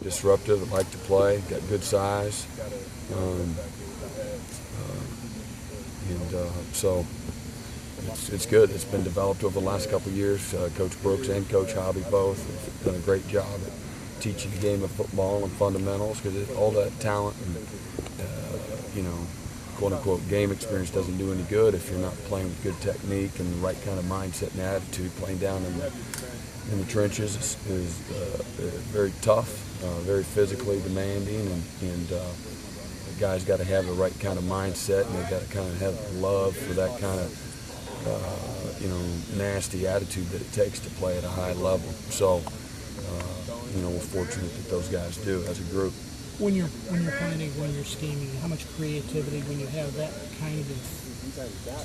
disruptive, that like to play, got good size. So it's good. It's been developed over the last couple of years. Coach Brooks and Coach Hobby both have done a great job at teaching the game of football and fundamentals, because all that talent and quote-unquote game experience doesn't do any good if you're not playing with good technique and the right kind of mindset and attitude. Playing down in the trenches is very tough, very physically demanding, and the guys got to have the right kind of mindset, and they got to kind of have love for that kind of nasty attitude that it takes to play at a high level. So we're fortunate that those guys do as a group. When you're planning, when you're scheming, how much creativity, when you have that kind of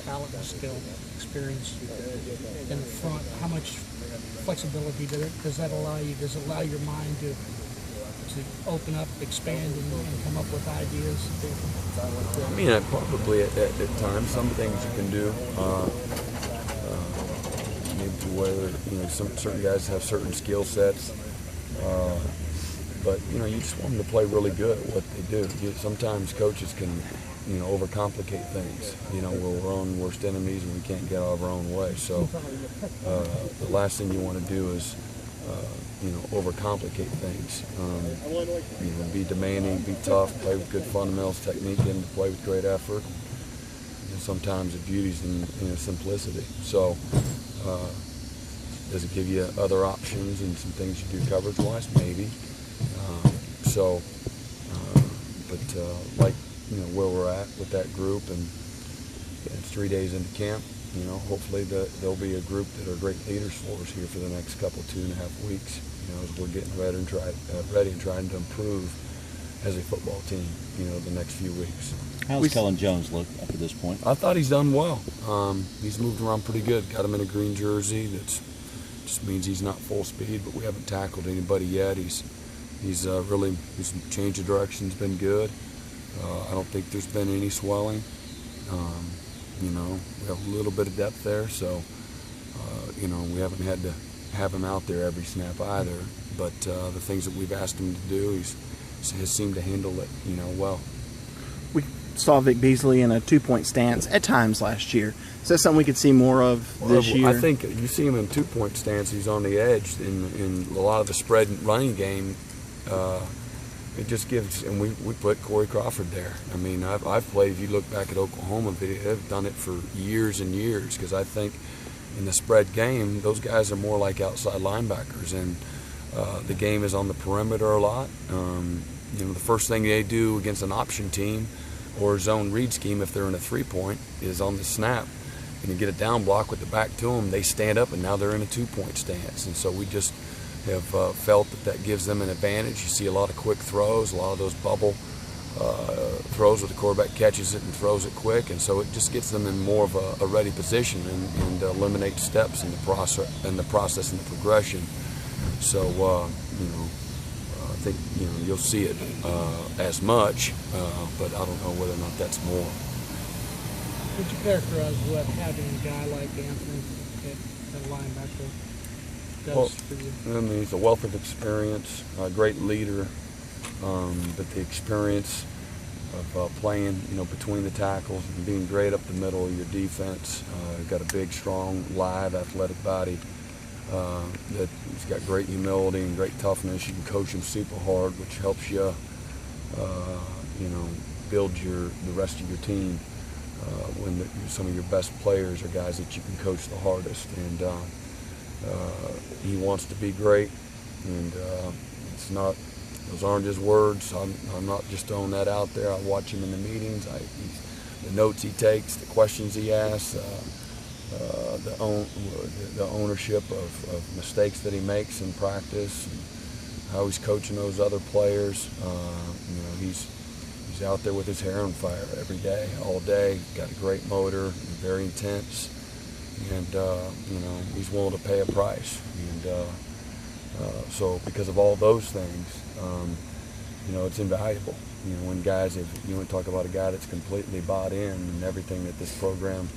talent and skill, experience in the front, how much flexibility does that allow you? Does it allow your mind to open up, expand, and come up with ideas? I mean, probably at times some things you can do. Maybe to where certain guys have certain skill sets. But you just want them to play really good at what they do. Sometimes coaches can, overcomplicate things. We're our own worst enemies and we can't get out of our own way. So the last thing you want to do is, overcomplicate things. Be demanding, be tough, play with good fundamentals, technique, and play with great effort. Sometimes the beauty's in simplicity. So. Does it give you other options and some things you do coverage-wise? Maybe. Like where we're at with that group, and it's 3 days into camp. Hopefully there'll be a group that are great leaders for us here for the next couple 2.5 weeks. As we're getting ready and trying to improve as a football team. The next few weeks. How's Kellen Jones look up to this point? I thought he's done well. He's moved around pretty good. Got him in a green jersey. That's just means he's not full speed, but we haven't tackled anybody yet. He's change of direction's been good. I don't think there's been any swelling. We have a little bit of depth there, so we haven't had to have him out there every snap either. But the things that we've asked him to do, has seemed to handle it, well. We saw Vic Beasley in a 2-point stance at times last year. Is that something we could see more of this year? I think you see him in 2-point stance. He's on the edge in a lot of the spread running game. It just gives, and we put Corey Crawford there. I mean, I've played. If you look back at Oklahoma, they've done it for years and years, because I think in the spread game, those guys are more like outside linebackers, and the game is on the perimeter a lot. The first thing they do against an option team or zone read scheme, if they're in a 3-point, is on the snap. And you get a down block with the back to them, they stand up, and now they're in a 2-point stance. And so we just have felt that gives them an advantage. You see a lot of quick throws, a lot of those bubble throws where the quarterback catches it and throws it quick, and so it just gets them in more of a ready position and eliminates steps in the process and the progression. So I think you'll see it as much, but I don't know whether or not that's more. Would you characterize what having a guy like Anthony at linebacker does for you? I mean, he's a wealth of experience, a great leader, but the experience of playing, between the tackles and being great up the middle of your defense. Got a big, strong, live, athletic body. That he's got great humility and great toughness. You can coach him super hard, which helps you, build the rest of your team. When some of your best players are guys that you can coach the hardest, and he wants to be great, and those aren't his words. I'm not just throwing that out there. I watch him in the meetings. The notes he takes, the questions he asks, the ownership of mistakes that he makes in practice, and how he's coaching those other players. He's out there with his hair on fire every day, all day. Got a great motor, very intense, and he's willing to pay a price. And so because of all those things, it's invaluable. When guys, if you want to talk about a guy that's completely bought in and everything that this program